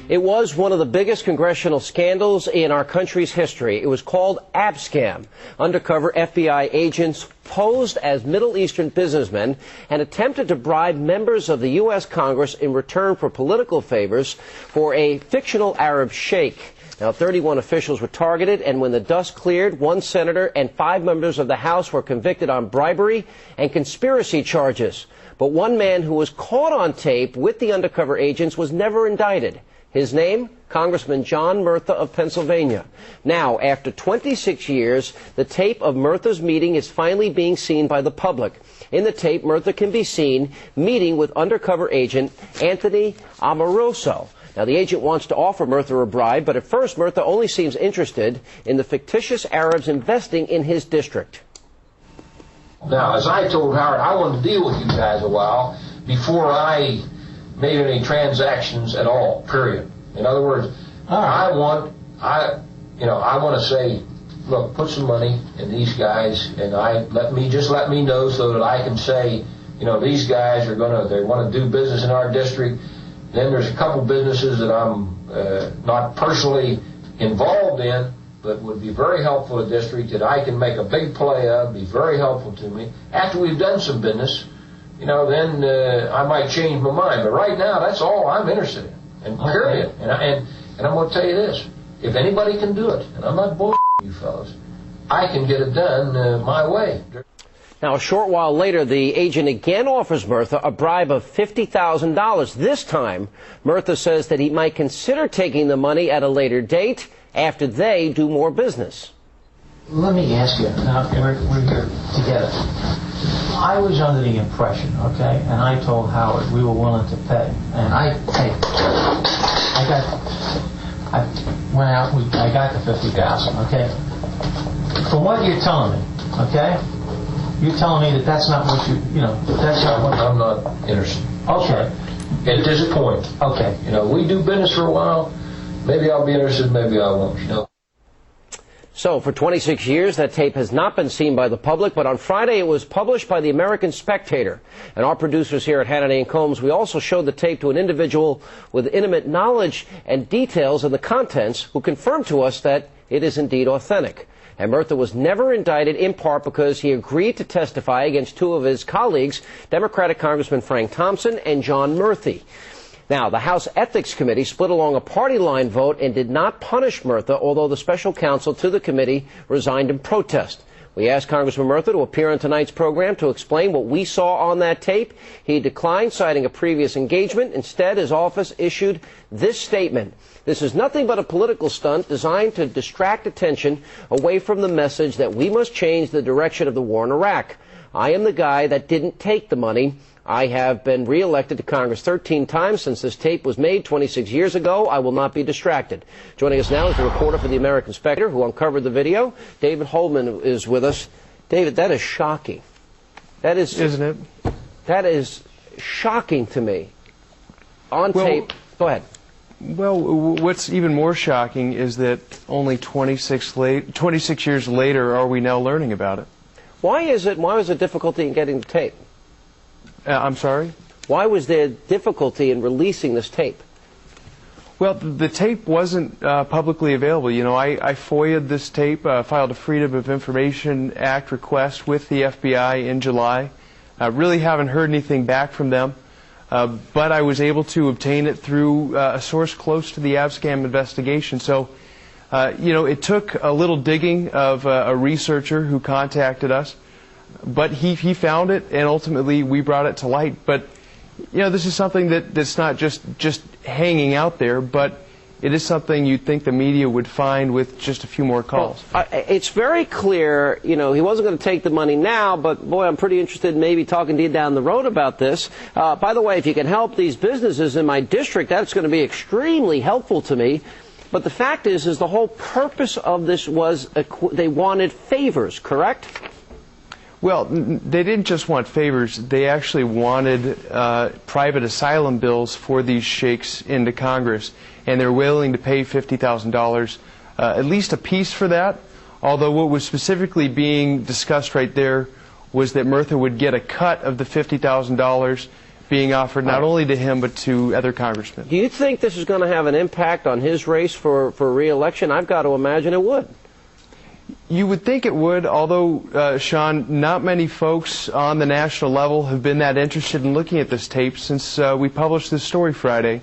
It was one of the biggest congressional scandals in our country's history. It was called Abscam. Undercover FBI agents posed as Middle Eastern businessmen and attempted to bribe members of the U.S. Congress in return for political favors for a fictional Arab sheikh. Now, 31 officials were targeted, and when the dust cleared, 1 senator and 5 members of the House were convicted on bribery and conspiracy charges. But one man who was caught on tape with the undercover agents was never indicted. His name, Congressman John Murtha of Pennsylvania. Now, after 26 years, the tape of Murtha's meeting is finally being seen by the public. In the tape, Murtha can be seen meeting with undercover agent Anthony Amoroso. Now, the agent wants to offer Murtha a bribe, but at first, Murtha only seems interested in the fictitious Arabs investing in his district. Now, as I told Howard, I wanted to deal with you guys a while before I made any transactions at all, period. In other words, I want to say, look, put some money in these guys, and let me know so that I can say, these guys they want to do business in our district. Then there's a couple businesses that I'm not personally involved in, but would be very helpful to the district, that I can make a big play of, be very helpful to me. After we've done some business, then I might change my mind. But right now, that's all I'm interested in, and period. And I'm going to tell you this. If anybody can do it, and I'm not bullshitting you fellas, I can get it done my way. Now, a short while later, the agent again offers Murtha a bribe of $50,000. This time, Murtha says that he might consider taking the money at a later date after they do more business. Let me ask you, now we're here together. I was under the impression, okay, and I told Howard we were willing to pay, and I got the $50,000, okay? From what you're telling me, okay, you're telling me that that's not what that's not what... I'm not interested. Okay. At this point. Okay. We do business for a while. Maybe I'll be interested, maybe I won't, So, for 26 years, that tape has not been seen by the public, but on Friday it was published by the American Spectator. And our producers here at Hannity and Combs, we also showed the tape to an individual with intimate knowledge and details of the contents who confirmed to us that it is indeed authentic. And Murtha was never indicted, in part because he agreed to testify against 2 of his colleagues, Democratic Congressman Frank Thompson and John Murphy. Now, the House Ethics Committee split along a party line vote and did not punish Murtha, although the special counsel to the committee resigned in protest. We asked Congressman Murtha to appear on tonight's program to explain what we saw on that tape. He declined, citing a previous engagement. Instead, his office issued this statement. This is nothing but a political stunt designed to distract attention away from the message that we must change the direction of the war in Iraq. I am the guy that didn't take the money. I have been reelected to Congress 13 times since this tape was made 26 years ago. I will not be distracted. Joining us now is the reporter for the American Spectator who uncovered the video. David Holman is with us. David, that is shocking. That is, isn't it? That is shocking to me. On tape. Go ahead. Well, what's even more shocking is that only 26 years later are we now learning about it. Why was there difficulty in getting the tape? I'm sorry? Why was there difficulty in releasing this tape? Well, the tape wasn't publicly available. I FOIA'd this tape, filed a Freedom of Information Act request with the FBI in July. Really haven't heard anything back from them, but I was able to obtain it through a source close to the Abscam investigation. So, it took a little digging of a researcher who contacted us. But he found it, and ultimately we brought it to light. But, this is something that's not just hanging out there, but it is something you'd think the media would find with just a few more calls. Well, it's very clear, he wasn't going to take the money now, but, boy, I'm pretty interested in maybe talking to you down the road about this. By the way, if you can help these businesses in my district, that's going to be extremely helpful to me. But the fact is the whole purpose of this was they wanted favors, correct? Well, they didn't just want favors. They actually wanted private asylum bills for these sheikhs into Congress, and they're willing to pay $50,000, at least a piece for that, although what was specifically being discussed right there was that Murtha would get a cut of the $50,000 being offered not only to him but to other congressmen. Do you think this is going to have an impact on his race for re-election? I've got to imagine it would. You would think it would, although, Sean, not many folks on the national level have been that interested in looking at this tape since we published this story Friday.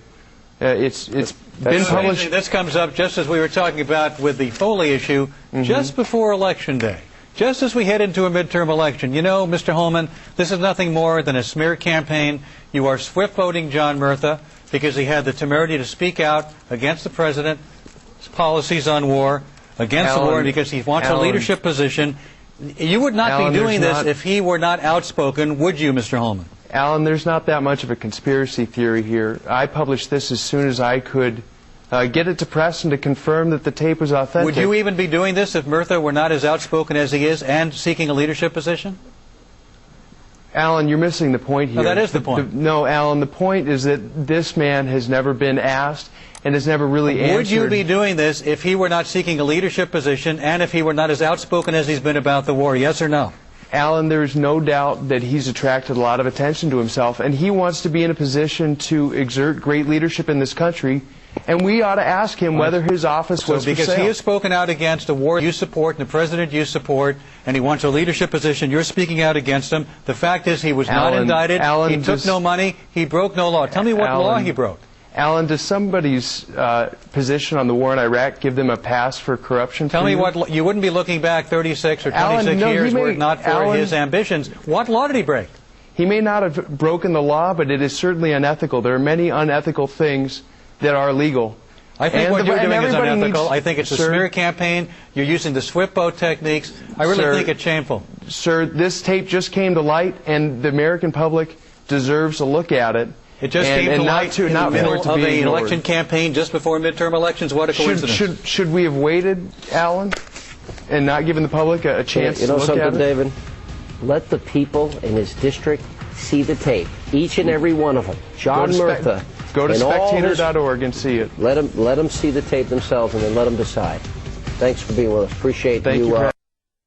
It's been published. This comes up just as we were talking about with the Foley issue, just before Election Day. Just as we head into a midterm election. You know, Mr. Holman, this is nothing more than a smear campaign. You are swift-voting John Murtha because he had the temerity to speak out against the president's policies on war, against the war, because he wants a leadership position. You would not be doing this if he were not outspoken, would you, Mr. Holman? Alan, there's not that much of a conspiracy theory here. I published this as soon as I could get it to press and to confirm that the tape was authentic. Would you even be doing this if Murtha were not as outspoken as he is and seeking a leadership position? Alan, you're missing the point here. No, that is the point. No, Alan, the point is that this man has never been asked and has never really answered. Would you be doing this if he were not seeking a leadership position and if he were not as outspoken as he's been about the war? Yes or no? Alan, there's no doubt that he's attracted a lot of attention to himself, and he wants to be in a position to exert great leadership in this country, and we ought to ask him whether his office was for sale. Because he has spoken out against the war you support and the president you support, and he wants a leadership position, you're speaking out against him. The fact is he was not indicted, he took no money, he broke no law. Tell me what law he broke. Alan, does somebody's position on the war in Iraq give them a pass for corruption? Tell me what you wouldn't be looking back 36 or 26 years were it not for his ambitions. What law did he break? He may not have broken the law, but it is certainly unethical. There are many unethical things that are legal. I think what you're doing is unethical. I think it's a smear campaign. You're using the swift boat techniques. I really think it's shameful. Sir, this tape just came to light, and the American public deserves a look at it. It just came to light in the middle of an election campaign just before midterm elections. What a coincidence. Should we have waited, Alan, and not given the public a chance to look at it? You know something, David? Let the people in his district see the tape. Each and every one of them. John Murtha. Go to spectator.org and see it. Let them see the tape themselves, and then let them decide. Thanks for being with us. Appreciate you.